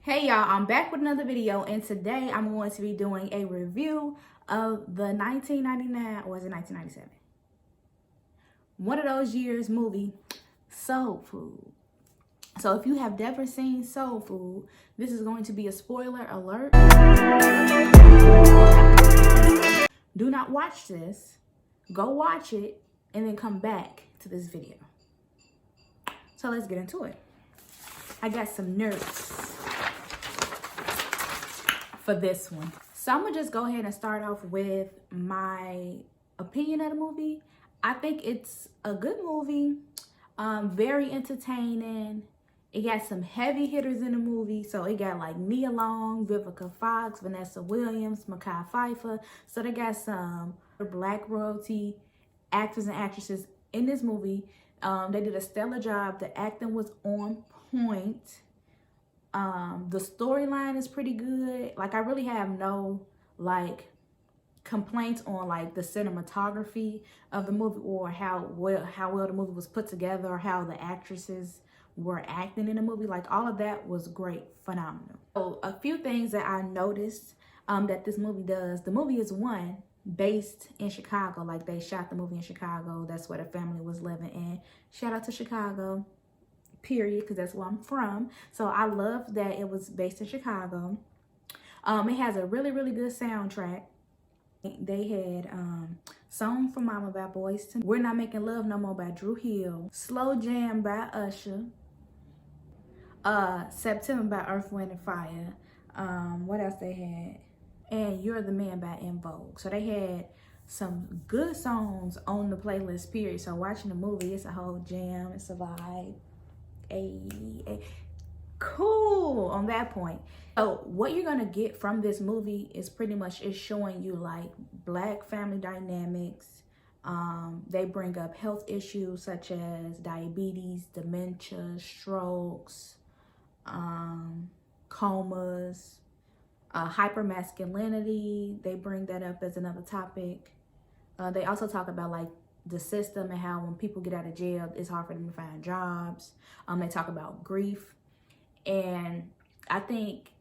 Hey y'all, I'm back with another video, and today I'm going to be doing a review of the 1999, or is it 1997? One of those years movie, Soul Food. So if you have never seen Soul Food, this is going to be a spoiler alert. Do not watch this. Go watch it and then come back to this video. So let's get into it. I got some nerds for this one. So I'm gonna just go ahead and start off with my opinion of the movie. I think it's a good movie, very entertaining. It got some heavy hitters in the movie. So it got like Nia Long, Vivica Fox, Vanessa Williams, Mekhi Phifer. So they got some Black royalty actors and actresses in this movie. They did a stellar job. The acting was on point. The storyline is pretty good. Like, I really have no like complaints on like the cinematography of the movie, or how well the movie was put together, or how the actresses were acting in the movie. Like, all of that was great, phenomenal. So a few things that I noticed that this movie does. The movie is based in Chicago. Like, they shot the movie in Chicago. That's where the family was living in. Shout out to Chicago, period, because that's where I'm from. So I love that it was based in Chicago. It has a really, really good soundtrack. They had Song for Mama by Boys to We're Not Making Love No More by Drew Hill, Slow Jam by Usher, September by Earth, Wind and Fire. What else they had? And You're the Man by En Vogue. So they had some good songs on the playlist, period. So watching the movie, it's a whole jam. It's a vibe. Cool on that point. So what you're gonna get from this movie is pretty much is showing you like Black family dynamics. They bring up health issues such as diabetes, dementia, strokes, comas, hypermasculinity. They bring that up as another topic. They also talk about like the system and how when people get out of jail, it's hard for them to find jobs. They talk about grief. And I think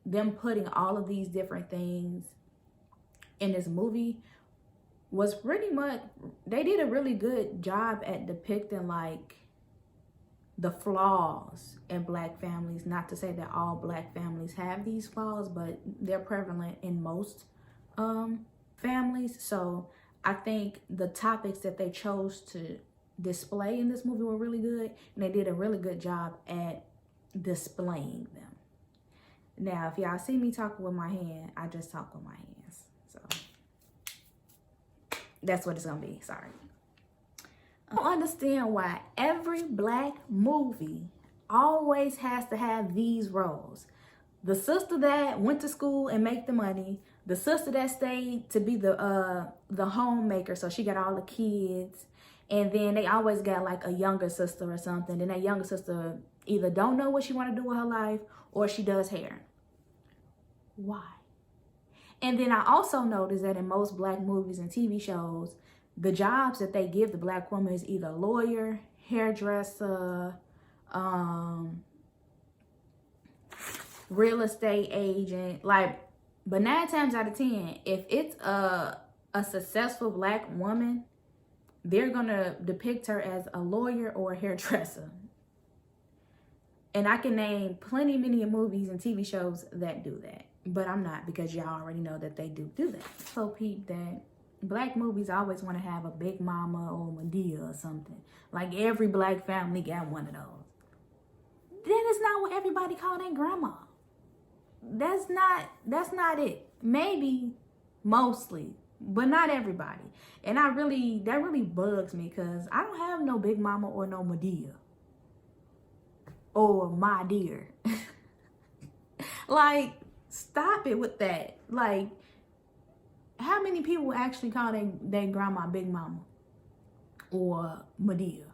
them putting all of these different things in this movie was pretty much, they did a really good job at depicting like the flaws in Black families. Not to say that all Black families have these flaws, but they're prevalent in most families. So I think the topics that they chose to display in this movie were really good, and they did a really good job at displaying them. Now, if y'all see me talking with my hand, I just talk with my hands. So that's what it's gonna be. Sorry. I don't understand why every Black movie always has to have these roles. The sister that went to school and make the money, the sister that stayed to be the homemaker, so she got all the kids, and then they always got like a younger sister or something. Then that younger sister either don't know what she want to do with her life, or she does hair. Why? And then I also noticed that in most Black movies and TV shows, the jobs that they give the Black woman is either lawyer, hairdresser, real estate agent. Like, but 9 times out of 10, if it's a successful Black woman, they're gonna depict her as a lawyer or a hairdresser. And I can name many movies and TV shows that do that. But I'm not, because y'all already know that they do that. So peep that Black movies always want to have a Big Mama or Medea or something. Like, every Black family got one of those. That is not what everybody call their grandma. That's not it. Maybe, mostly, but not everybody. And that really bugs me, because I don't have no Big Mama or no Medea or my dear. Like, stop it with that. Like, how many people actually call their grandma Big Mama or Medea?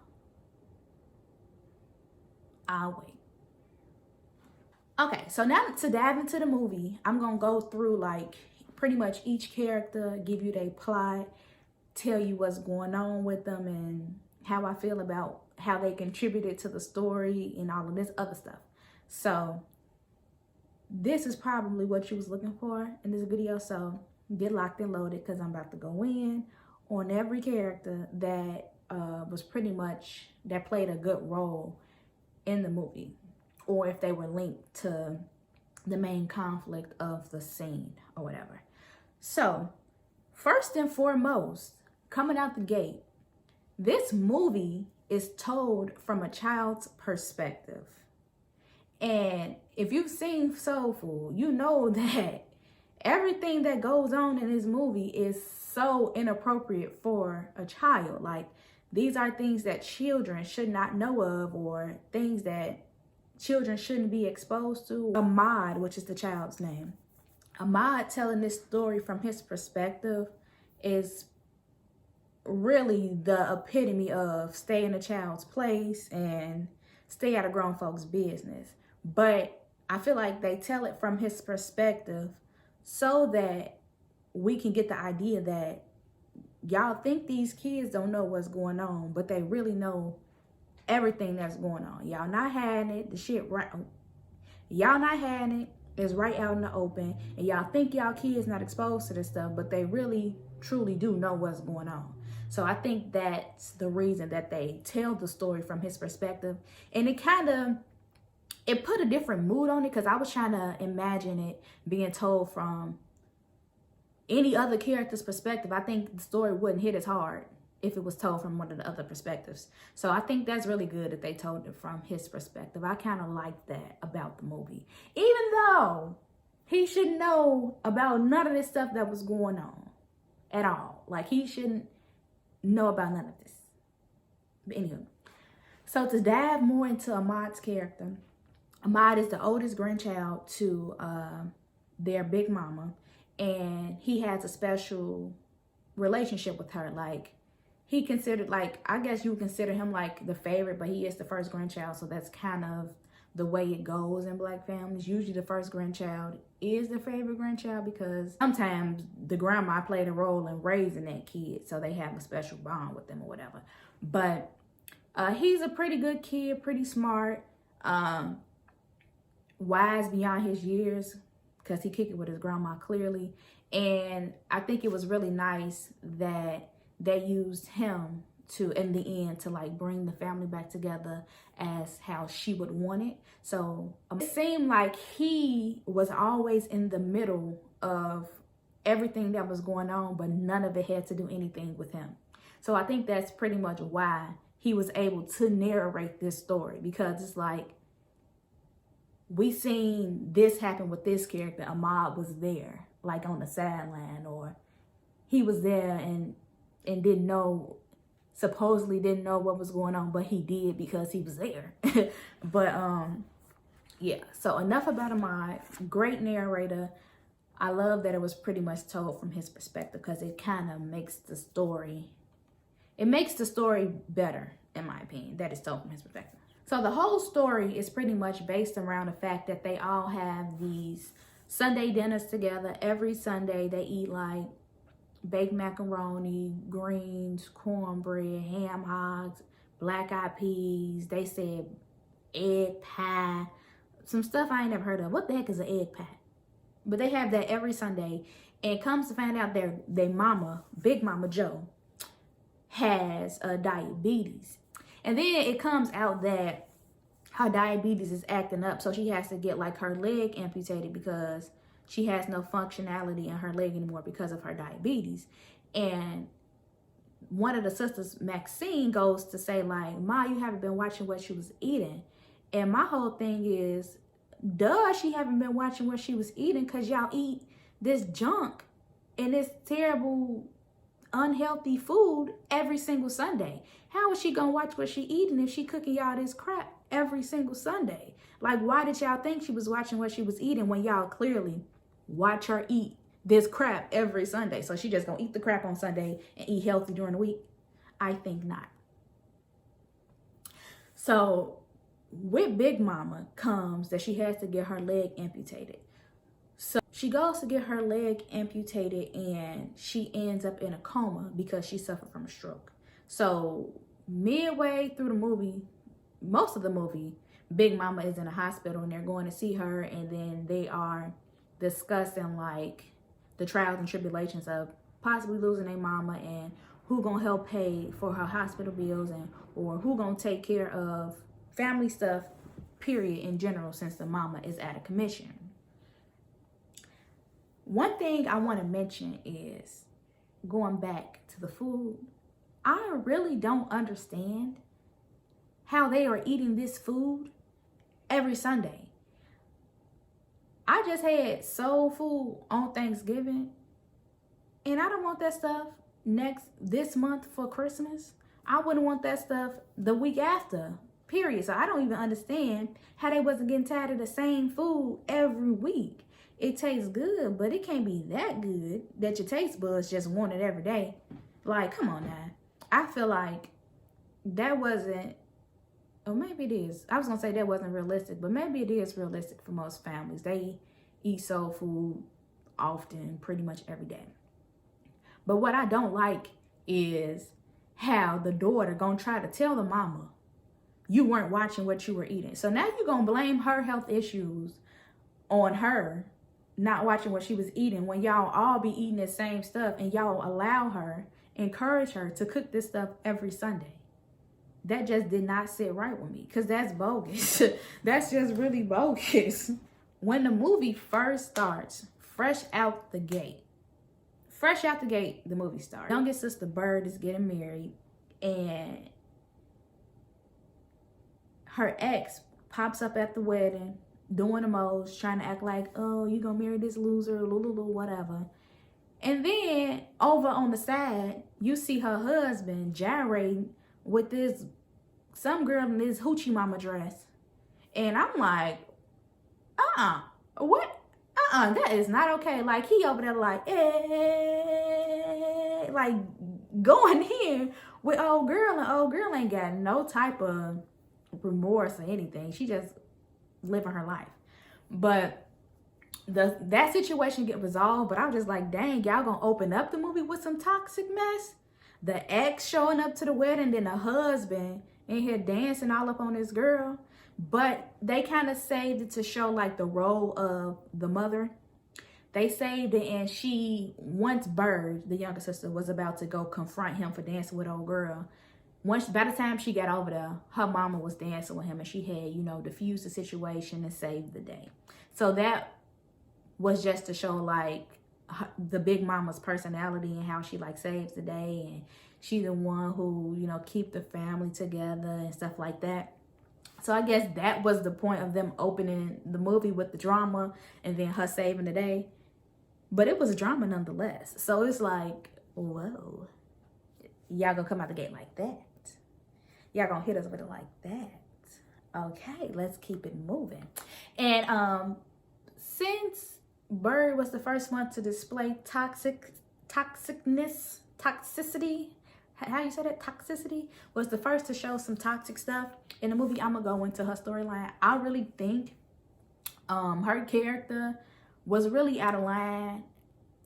I'll wait. Okay, so now to dive into the movie, I'm gonna go through like pretty much each character, give you their plot, tell you what's going on with them, and how I feel about how they contributed to the story and all of this other stuff. So this is probably what you was looking for in this video. So get locked and loaded, because I'm about to go in on every character that was pretty much, that played a good role in the movie, or if they were linked to the main conflict of the scene or whatever. So first and foremost, coming out the gate, this movie is told from a child's perspective. And if you've seen Soul Food, you know that everything that goes on in this movie is so inappropriate for a child. Like, these are things that children should not know of, or things that children shouldn't be exposed to. Ahmad, which is the child's name, Ahmad telling this story from his perspective is really the epitome of stay in a child's place and stay out of grown folks' business. But I feel like they tell it from his perspective so that we can get the idea that y'all think these kids don't know what's going on, but they really know everything that's going on. Y'all not hiding it. The shit right. Y'all not hiding it. It's right out in the open. And y'all think y'all kids not exposed to this stuff, but they really, truly do know what's going on. So I think that's the reason that they tell the story from his perspective. And it put a different mood on it, because I was trying to imagine it being told from any other character's perspective. I think the story wouldn't hit as hard if it was told from one of the other perspectives. So I think that's really good that they told it from his perspective. I kind of like that about the movie. Even though he shouldn't know about none of this stuff that was going on at all. Like, he shouldn't know about none of this. But anywho, so to dive more into Ahmad's character, Ahmad is the oldest grandchild to their big mama, and he has a special relationship with her. Like, he considered, like, I guess you would consider him like the favorite, but he is the first grandchild, so that's kind of the way it goes in Black families. Usually the first grandchild is the favorite grandchild, because sometimes the grandma played a role in raising that kid, so they have a special bond with them or whatever. But he's a pretty good kid, pretty smart, wise beyond his years, because he kicked it with his grandma clearly. And I think it was really nice that they used him to, in the end, to like bring the family back together as how she would want it. So it seemed like he was always in the middle of everything that was going on, but none of it had to do anything with him. So I think that's pretty much why he was able to narrate this story, because it's like, we seen this happen with this character. Ahmad was there, like on the sideline, or he was there and didn't know, supposedly didn't know what was going on, but he did because he was there. But yeah, so enough about Ahmad. Great narrator. I love that it was pretty much told from his perspective, because it kind of makes the story, better, in my opinion, that it's told from his perspective. So the whole story is pretty much based around the fact that they all have these Sunday dinners together. Every Sunday they eat like baked macaroni, greens, cornbread, ham hocks, black-eyed peas. They said egg pie, some stuff I ain't never heard of. What the heck is an egg pie? But they have that every Sunday. And comes to find out their mama, Big Mama Joe, has diabetes. And then it comes out that her diabetes is acting up, so she has to get like her leg amputated, because she has no functionality in her leg anymore because of her diabetes. And one of the sisters, Maxine, goes to say like, Ma, you haven't been watching what she was eating. And my whole thing is, duh, she haven't been watching what she was eating, because y'all eat this junk and this terrible, unhealthy food every single Sunday. How is she gonna watch what she eating if she cooking y'all this crap every single Sunday? Like, why did y'all think she was watching what she was eating when y'all clearly watch her eat this crap every Sunday? So she just gonna eat the crap on Sunday and eat healthy during the week? I think not. So with Big Mama comes that she has to get her leg amputated. So she goes to get her leg amputated and she ends up in a coma because she suffered from a stroke. So midway through the movie, most of the movie, Big Mama is in a hospital and they're going to see her, and then they are discussing like the trials and tribulations of possibly losing their mama, and who gonna help pay for her hospital bills, and or who gonna take care of family stuff, period, in general, since the mama is out of commission. One thing I want to mention is, going back to the food, I really don't understand how they are eating this food every Sunday. I just had soul food on Thanksgiving, and I don't want that stuff this month for Christmas. I wouldn't want that stuff the week after, period. So I don't even understand how they wasn't getting tired of the same food every week. It tastes good, but it can't be that good that your taste buds just want it every day. Like, come on now. I feel like that wasn't, or maybe it is. I was going to say that wasn't realistic, but maybe it is realistic for most families. They eat soul food often, pretty much every day. But what I don't like is how the daughter gonna try to tell the mama, you weren't watching what you were eating. So now you're gonna blame her health issues on her not watching what she was eating, when y'all all be eating the same stuff, and y'all allow her, encourage her to cook this stuff every Sunday. That just did not sit right with me, because that's bogus. That's just really bogus. When the movie first starts, fresh out the gate, the movie starts. Youngest sister Bird is getting married, and her ex pops up at the wedding, doing the most, trying to act like, oh, you gonna marry this loser, whatever. And then over on the side, you see her husband gyrating with some girl in this hoochie mama dress. And I'm like, what? That is not okay. Like, he over there like, like going in with old girl, and old girl ain't got no type of remorse or anything. She just living her life. But that situation get resolved, but I was just like, dang, y'all gonna open up the movie with some toxic mess? The ex showing up to the wedding, then the husband in here dancing all up on this girl. But they kind of saved it to show like the role of the mother. They saved it, and once Bird, the younger sister, was about to go confront him for dancing with old girl, by the time she got over there, her mama was dancing with him, and she had, diffused the situation and saved the day. So that was just to show like the big mama's personality and how she like saves the day, and she's the one who, keep the family together and stuff like that. So I guess that was the point of them opening the movie with the drama and then her saving the day. But it was a drama nonetheless. So it's like, whoa, y'all gonna come out the gate like that? Y'all gonna hit us with it like that? Okay, let's keep it moving. And since Bird was the first one to display toxicity, how you say that? Toxicity was the first to show some toxic stuff in the movie. I'm gonna go into her storyline. I really think her character was really out of line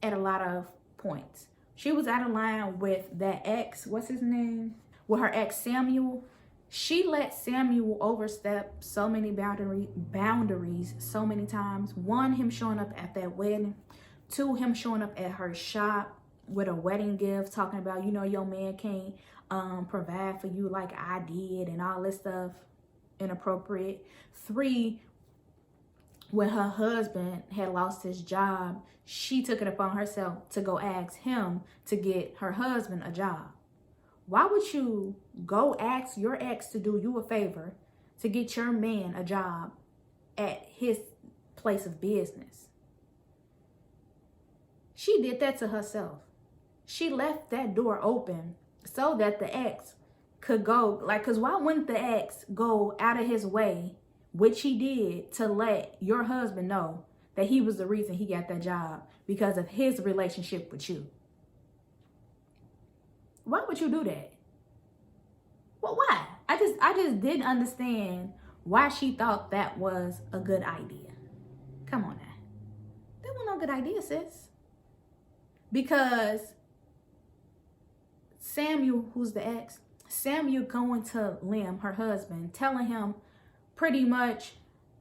at a lot of points. She was out of line with that ex, what's his name? With her ex Samuel. She let Samuel overstep so many boundaries so many times. One, him showing up at that wedding. Two, him showing up at her shop with a wedding gift, talking about, your man can't provide for you like I did, and all this stuff, inappropriate. Three, when her husband had lost his job, she took it upon herself to go ask him to get her husband a job. Why would you go ask your ex to do you a favor to get your man a job at his place of business? She did that to herself. She left that door open so that the ex could go, because why wouldn't the ex go out of his way, which he did, to let your husband know that he was the reason he got that job because of his relationship with you? Why would you do that? Well, why? I just didn't understand why she thought that was a good idea. Come on now. That wasn't no good idea, sis. Because Samuel, who's the ex, Samuel going to Liam, her husband, telling him pretty much,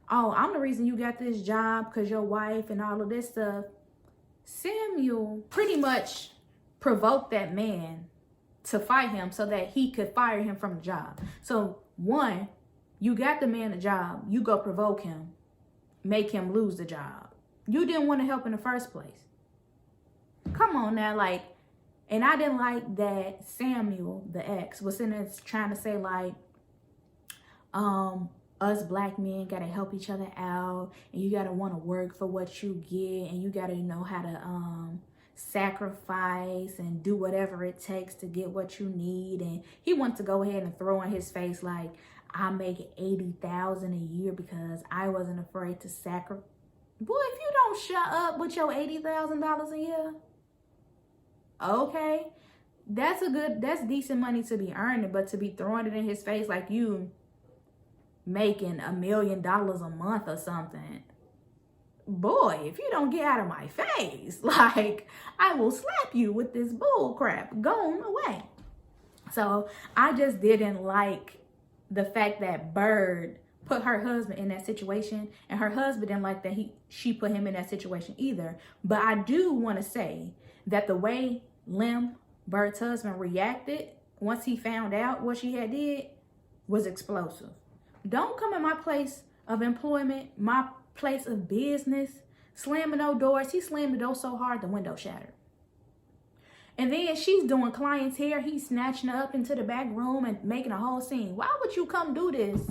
oh, I'm the reason you got this job because your wife and all of this stuff. Samuel pretty much provoked that man to fight him so that he could fire him from the job. So one, you got the man a job, you go provoke him, make him lose the job. You didn't want to help in the first place. Come on now, like, and I didn't like that Samuel, the ex, was in there trying to say like, us black men gotta help each other out, and you gotta want to work for what you get, and you gotta know how to sacrifice and do whatever it takes to get what you need. And he wants to go ahead and throw in his face like, I make $80,000 a year because I wasn't afraid to sacrifice. Boy, if you don't shut up with your $80,000 a year, okay, that's decent money to be earning, but to be throwing it in his face like you making $1 million a month or something, boy, if you don't get out of my face, like, I will slap you with this bull crap. Go on away. So I just didn't like the fact that Bird put her husband in that situation, and her husband didn't like that she put him in that situation either. But I do want to say that the way Lim, Bird's husband, reacted once he found out what she had did was explosive. Don't come in my place of employment, my place of business, slamming no doors. He slammed the door so hard the window shattered. And then she's doing clients' hair. He's snatching her up into the back room and making a whole scene. Why would you come do this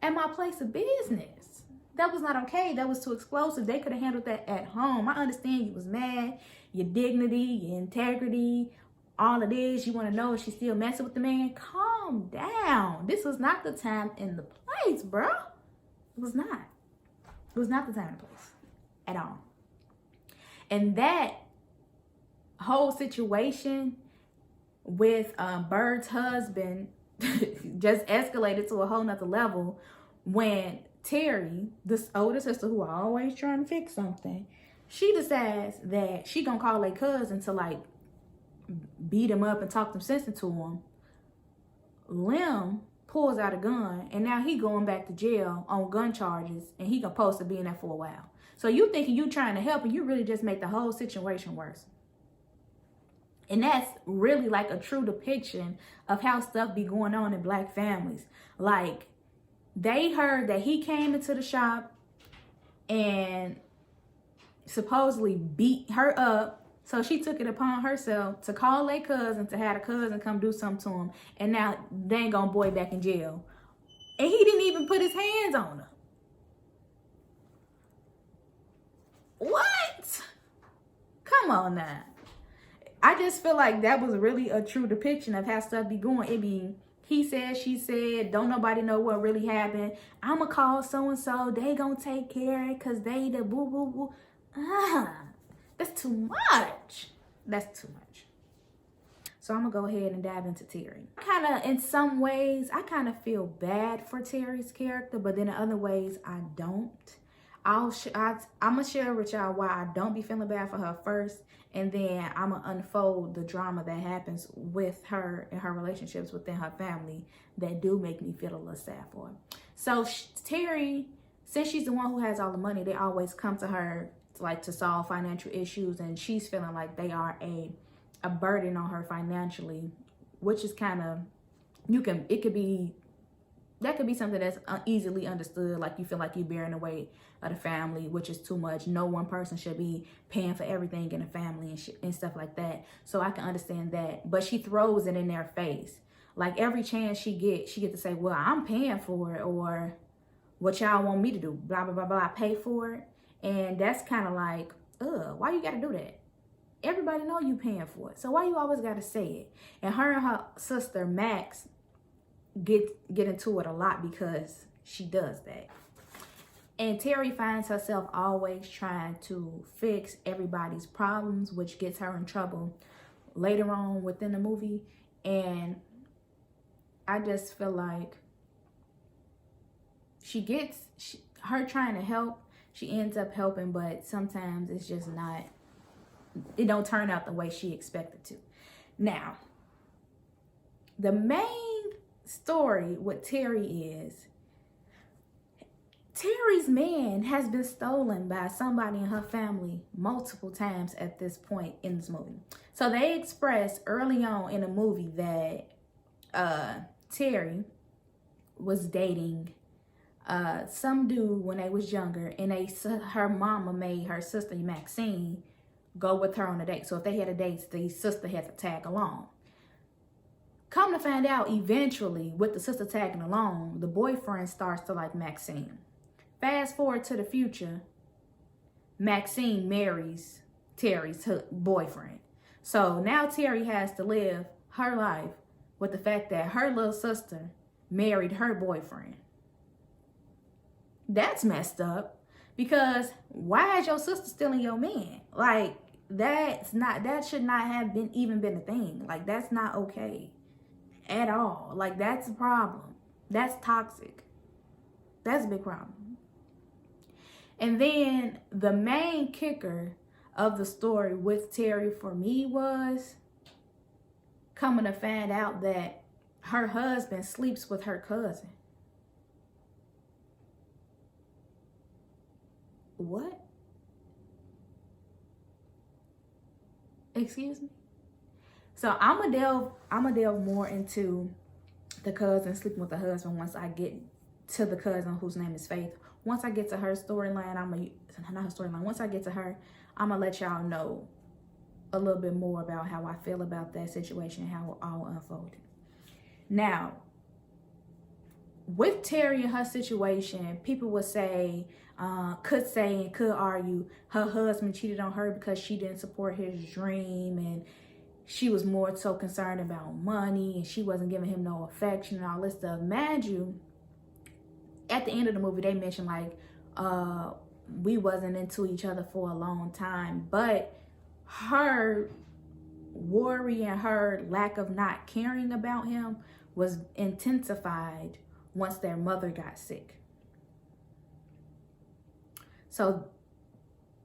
at my place of business? That was not okay. That was too explosive. They could have handled that at home. I understand you was mad, your dignity, your integrity, all of this. You want to know if she's still messing with the man. Calm down. This was not the time and the place, bro. It was not. It was not the time and place at all. And that whole situation with Bird's husband just escalated to a whole nother level when Terry, this older sister who are always trying to fix something, she decides that she gonna call a cousin to like beat him up and talk some sense into him. Lim pulls out a gun, and now he going back to jail on gun charges, and he gonna supposed to be in there for a while. So you thinking you trying to help, and you really just make the whole situation worse. And that's really like a true depiction of how stuff be going on in black families. Like, they heard that he came into the shop and supposedly beat her up. So she took it upon herself to call a cousin, to have a cousin come do something to him. And now dang gone boy back in jail. And he didn't even put his hands on her. What? Come on now. I just feel like that was really a true depiction of how stuff be going. It be he said, she said, don't nobody know what really happened. I'ma call so-and-so. They gonna take care of it because they the boo-boo-boo. That's too much. That's too much. So I'm gonna go ahead and dive into Terry. In some ways, I kind of feel bad for Terry's character, but then in other ways, I don't. I'm gonna share with y'all why I don't be feeling bad for her first, and then I'm gonna unfold the drama that happens with her and her relationships within her family that do make me feel a little sad for her. So Terry, since she's the one who has all the money, they always come to her to solve financial issues, and she's feeling like they are a burden on her financially, which is kind of, that could be something that's easily understood. Like, you feel like you're bearing the weight of the family, which is too much. No one person should be paying for everything in the family and stuff like that. So I can understand that. But she throws it in their face. Like, every chance she gets to say, well, I'm paying for it, or what y'all want me to do, blah, blah, blah, blah, pay for it. And that's kind of like, why you got to do that? Everybody know you paying for it. So why you always got to say it? And her sister, Max, get into it a lot because she does that. And Terry finds herself always trying to fix everybody's problems, which gets her in trouble later on within the movie. And I just feel like her trying to help, she ends up helping, but sometimes it's just not, it don't turn out the way she expected to. Now, the main story with Terry is Terry's man has been stolen by somebody in her family multiple times at this point in this movie. So they expressed early on in the movie that Terry was dating some dude when they was younger, and her mama made her sister Maxine go with her on a date. So if they had a date, the sister had to tag along. Come to find out, eventually, with the sister tagging along, the boyfriend starts to like Maxine. Fast forward to the future, Maxine marries Terry's boyfriend. So now Terry has to live her life with the fact that her little sister married her boyfriend. That's messed up, because why is your sister stealing your man? Like, that should not have even been a thing. Like, that's not okay at all. Like, that's a problem. That's toxic. That's a big problem. And then the main kicker of the story with Terry for me was coming to find out that her husband sleeps with her cousin. What? Excuse me? So I'm gonna delve more into the cousin sleeping with the husband once I get to the cousin whose name is Faith. Once I get to her storyline, once I get to her, I'm gonna let y'all know a little bit more about how I feel about that situation and how it all unfolded. Now, with Terry and her situation, people would say, could argue her husband cheated on her because she didn't support his dream, and she was more so concerned about money, and she wasn't giving him no affection and all this stuff. Mind you, at the end of the movie, they mentioned like, we wasn't into each other for a long time, but her worry and her lack of not caring about him was intensified once their mother got sick. So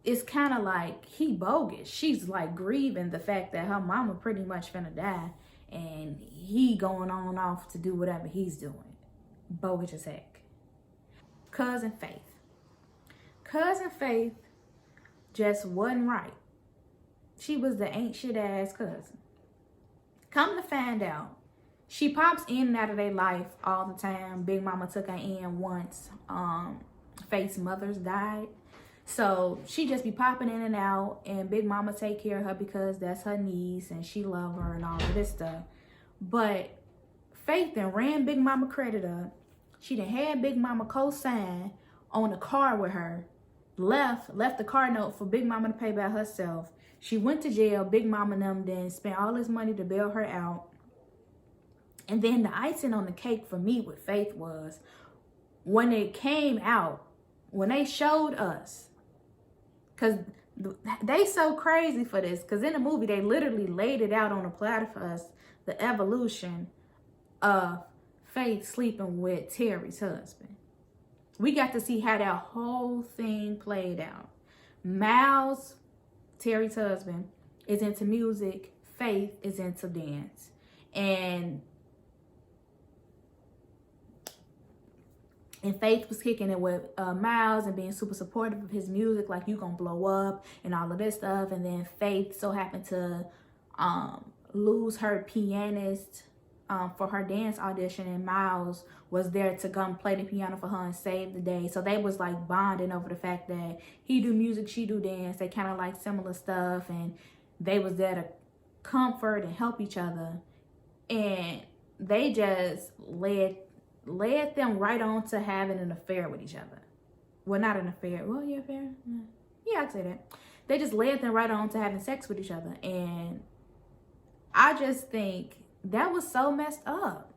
it's kind of like he bogus. She's like grieving the fact that her mama pretty much finna die, and he going on off to do whatever he's doing. Bogus as heck. Cousin Faith just wasn't right. She was the ain't shit ass cousin. Come to find out, she pops in and out of their life all the time. Big Mama took her in once Faith's mother's died. So she just be popping in and out, and Big Mama take care of her because that's her niece and she love her and all of this stuff. But Faith then ran Big Mama credit up. She done had Big Mama co-sign on the car with her. Left the car note for Big Mama to pay by herself. She went to jail. Big Mama and them then spent all this money to bail her out. And then the icing on the cake for me with Faith was when it came out, when they showed us, because they so crazy for this, because in the movie they literally laid it out on a platter for us, the evolution of Faith sleeping with Terry's husband. We got to see how that whole thing played out. Miles, Terry's husband, is into music. Faith is into dance. And Faith was kicking it with Miles and being super supportive of his music, like, you gonna blow up and all of this stuff. And then Faith so happened to lose her pianist for her dance audition, and Miles was there to come play the piano for her and save the day. So they was like bonding over the fact that he do music, she do dance. They kind of like similar stuff, and they was there to comfort and help each other. And they just led them right on to having an affair with each other. Well, not an affair. Well, yeah, affair. Yeah, I'd say that. They just led them right on to having sex with each other. And I just think that was so messed up.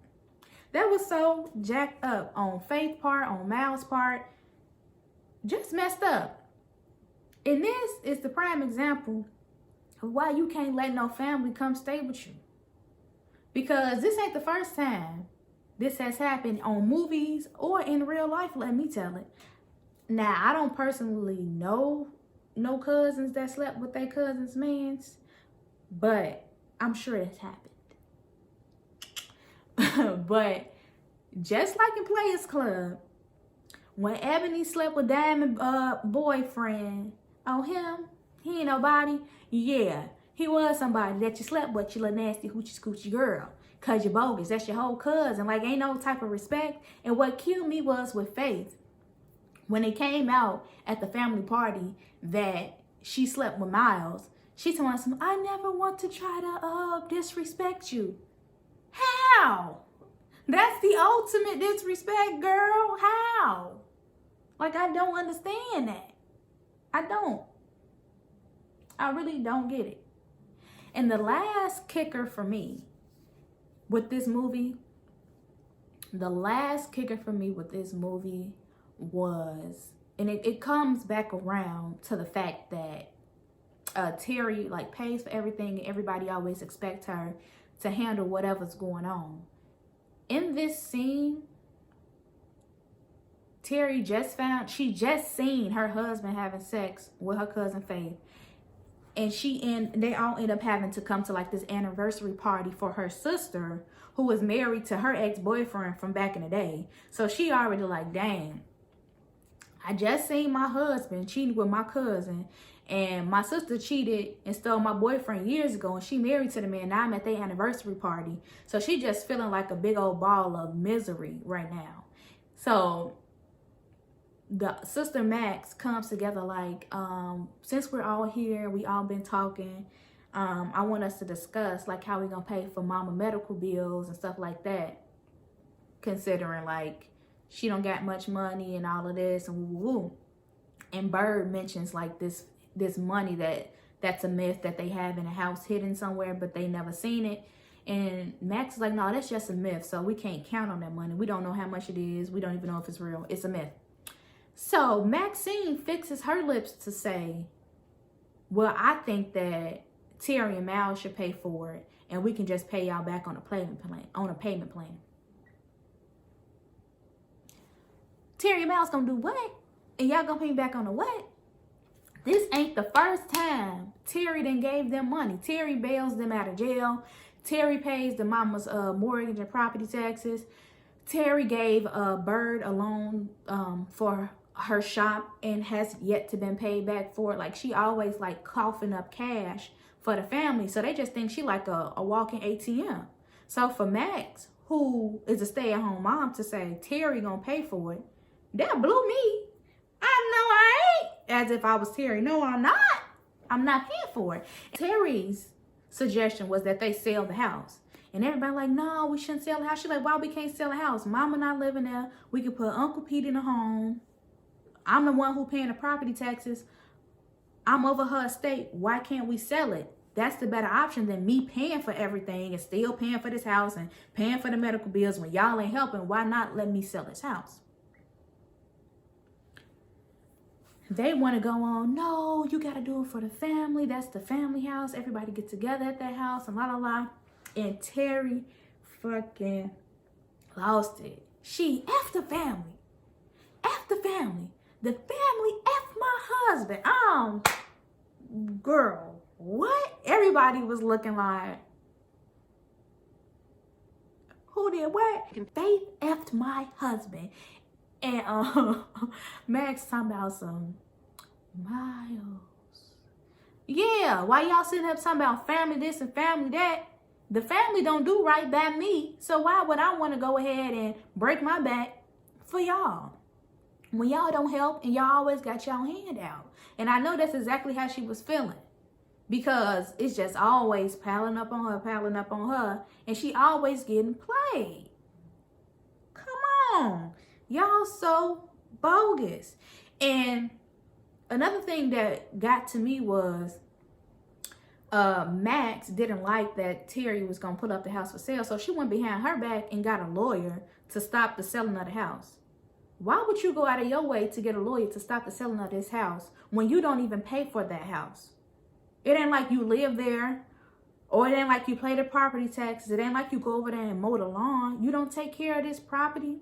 That was so jacked up on Faith's part, on Miles' part. Just messed up. And this is the prime example of why you can't let no family come stay with you. Because this ain't the first time this has happened on movies or in real life, let me tell it. Now, I don't personally know no cousins that slept with their cousins' mans, but I'm sure it's happened. But just like in Players Club, When Ebony slept with Diamond boyfriend, oh him, he ain't nobody. Yeah, he was somebody that you slept with, you little nasty hoochie scoochie girl. Cause you're bogus. That's your whole cousin. Like, ain't no type of respect. And what killed me was with Faith. When it came out at the family party that she slept with Miles, she told us, I never want to try to disrespect you. How? That's the ultimate disrespect, girl. How? Like, I don't understand that. I don't. I really don't get it. And the last kicker for me with this movie, was, and it comes back around to the fact that Terry like pays for everything, and everybody always expects her to handle whatever's going on. In this scene, Terry just seen her husband having sex with her cousin Faith. And they all end up having to come to like this anniversary party for her sister, who was married to her ex-boyfriend from back in the day. So she already like, dang, I just seen my husband cheating with my cousin, and my sister cheated and stole my boyfriend years ago, and she married to the man. Now I'm at their anniversary party. So she just feeling like a big old ball of misery right now. So the sister Max comes together like, since we're all here, we all been talking, I want us to discuss like how we gonna pay for mama medical bills and stuff like that, considering like she don't got much money and all of this and woo. And Bird mentions like this money that's a myth that they have in a house hidden somewhere, but they never seen it. And Max is like, no, that's just a myth, so we can't count on that money. We don't know how much it is. We don't even know if it's real. It's a myth. So Maxine fixes her lips to say, well, I think that Terry and Mal should pay for it, and we can just pay y'all back on a payment plan. Terry and Mal's gonna do what? And y'all gonna pay me back on the what? This ain't the first time Terry done gave them money. Terry bails them out of jail. Terry pays the mama's mortgage and property taxes. Terry gave Bird a loan for her shop and has yet to been paid back for it. Like, she always like coughing up cash for the family. So they just think she like a walking ATM. So for Max, who is a stay-at-home mom, to say Terry gonna pay for it, that blew me. I know I ain't. As if I was Terry. No, I'm not. I'm not paying for it. Terry's suggestion was that they sell the house. And everybody like, no, we shouldn't sell the house. She's like, why we can't sell the house? Mama not living there. We could put Uncle Pete in the home. I'm the one who paying the property taxes. I'm over her estate. Why can't we sell it? That's the better option than me paying for everything and still paying for this house and paying for the medical bills when y'all ain't helping. Why not let me sell this house? They want to go on, no, you got to do it for the family. That's the family house. Everybody get together at that house and la la la. And Terry fucking lost it. She F the family. F the family. The family F my husband. Girl, what? Everybody was looking like, who did what? Faith F'd my husband. And Max talking about some Miles. Yeah, why y'all sitting up talking about family this and family that? The family don't do right by me. So why would I want to go ahead and break my back for y'all? When y'all don't help and y'all always got y'all hand out. And I know that's exactly how she was feeling. Because it's just always piling up on her. And she always getting played. Come on. Y'all so bogus. And another thing that got to me was Max didn't like that Terry was going to put up the house for sale. So she went behind her back and got a lawyer to stop the selling of the house. Why would you go out of your way to get a lawyer to stop the selling of this house when you don't even pay for that house? It ain't like you live there, or it ain't like you pay the property taxes. It ain't like you go over there and mow the lawn. You don't take care of this property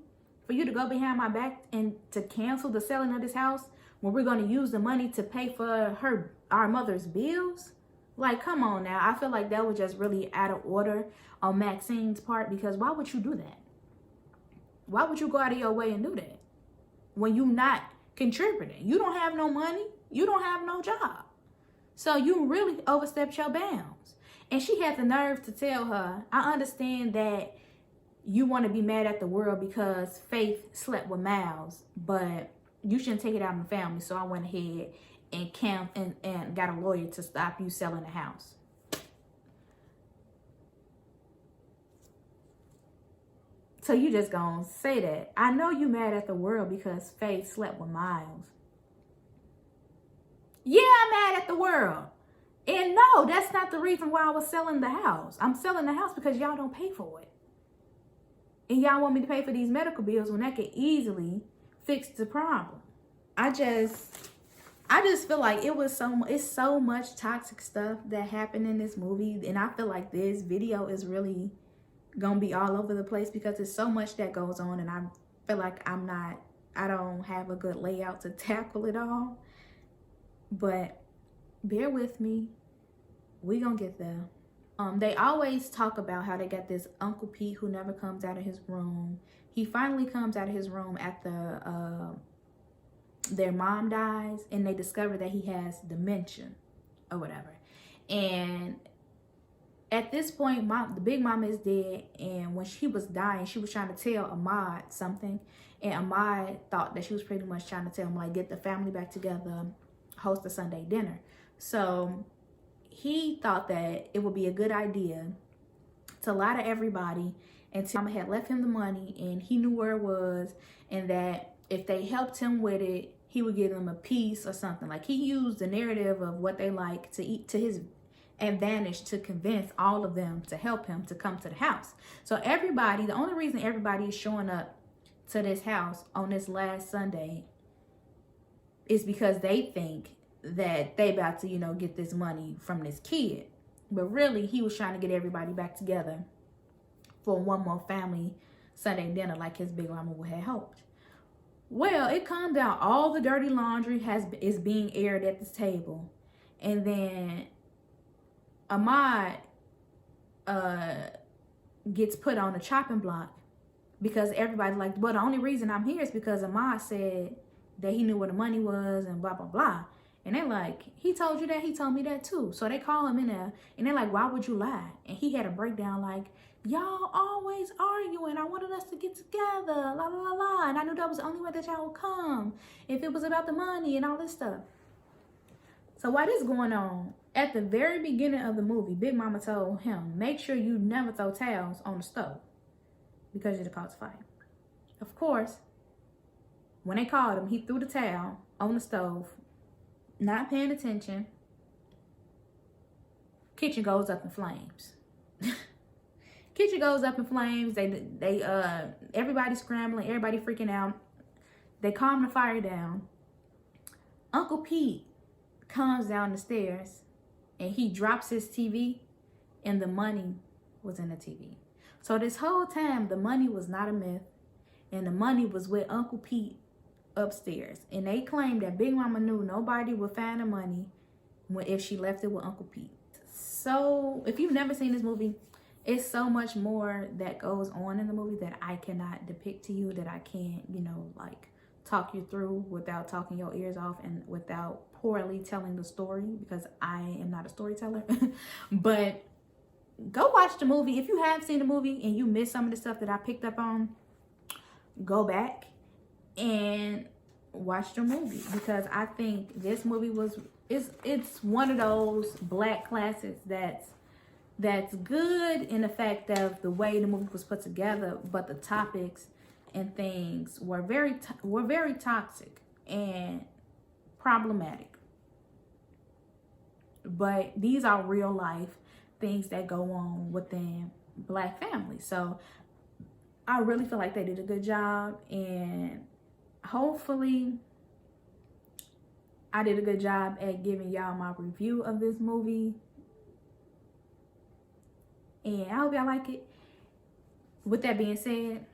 for you to go behind my back and to cancel the selling of this house when we're going to use the money to pay for our mother's bills? Like, come on now. I feel like that was just really out of order on Maxine's part, because why would you do that? Why would you go out of your way and do that? when you're not contributing. You don't have no money. You don't have no job. So you really overstepped your bounds. And she had the nerve to tell her, I understand that you want to be mad at the world because Faith slept with Miles, but you shouldn't take it out on the family. So I went ahead and got a lawyer to stop you selling the house. So you just gonna say that. I know you mad at the world because Faith slept with Miles. Yeah, I'm mad at the world. And no, that's not the reason why I was selling the house. I'm selling the house because y'all don't pay for it. And y'all want me to pay for these medical bills when I could easily fix the problem. I just feel like it's so much toxic stuff that happened in this movie. And I feel like this video is really gonna be all over the place because there's so much that goes on, and I feel like I don't have a good layout to tackle it all. But bear with me, we gonna get there. They always talk about how they got this Uncle Pete who never comes out of his room. He finally comes out of his room after their mom dies, and they discover that he has dementia or whatever. And at this point, the big mama is dead, and when she was dying, she was trying to tell Ahmad something, and Ahmad thought that she was pretty much trying to tell him, like, get the family back together, host a Sunday dinner. So he thought that it would be a good idea to lie to everybody until Mama had left him the money, and he knew where it was, and that if they helped him with it, he would give them a piece or something. Like, he used the narrative of what they like to eat to his advantage to convince all of them to help him to come to the house. So everybody, the only reason everybody is showing up to this house on this last Sunday is because they think that they about to, get this money from this kid. But really, he was trying to get everybody back together for one more family Sunday dinner like his big mama would have hoped. Well, it comes out all the dirty laundry is being aired at this table. And then Ahmad gets put on a chopping block because everybody's like, well, the only reason I'm here is because Ahmad said that he knew where the money was and blah, blah, blah. And they're like, he told you that? He told me that too. So they call him in there and they're like, why would you lie? And he had a breakdown like, y'all always arguing. I wanted us to get together, la, la, la, la. And I knew that was the only way that y'all would come if it was about the money and all this stuff. So while this is going on, at the very beginning of the movie, Big Mama told him, make sure you never throw towels on the stove because it'll cause a fire. Of course, when they called him, he threw the towel on the stove, not paying attention. Kitchen goes up in flames. Kitchen goes up in flames. Everybody's scrambling, everybody freaking out. They calm the fire down. Uncle Pete comes down the stairs and he drops his TV, and the money was in the TV. So this whole time, the money was not a myth, and the money was with Uncle Pete upstairs. And they claimed that Big Mama knew nobody would find the money if she left it with Uncle Pete. So if you've never seen this movie, it's so much more that goes on in the movie that I cannot depict to you, that I can't, talk you through without talking your ears off and without poorly telling the story, because I am not a storyteller. But go watch the movie. If you have seen the movie and you missed some of the stuff that I picked up on, go back and watch the movie, because I think this movie it's one of those black classics that's good in the fact of the way the movie was put together, but the topics and things were very toxic and problematic. But these are real life things that go on within black families. So I really feel like they did a good job, and hopefully I did a good job at giving y'all my review of this movie. And I hope y'all like it. With that being said,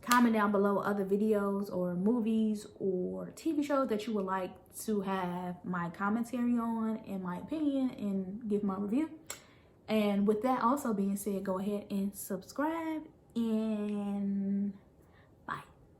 comment down below other videos or movies or TV shows that you would like to have my commentary on and my opinion and give my review. And with that also being said, go ahead and subscribe, and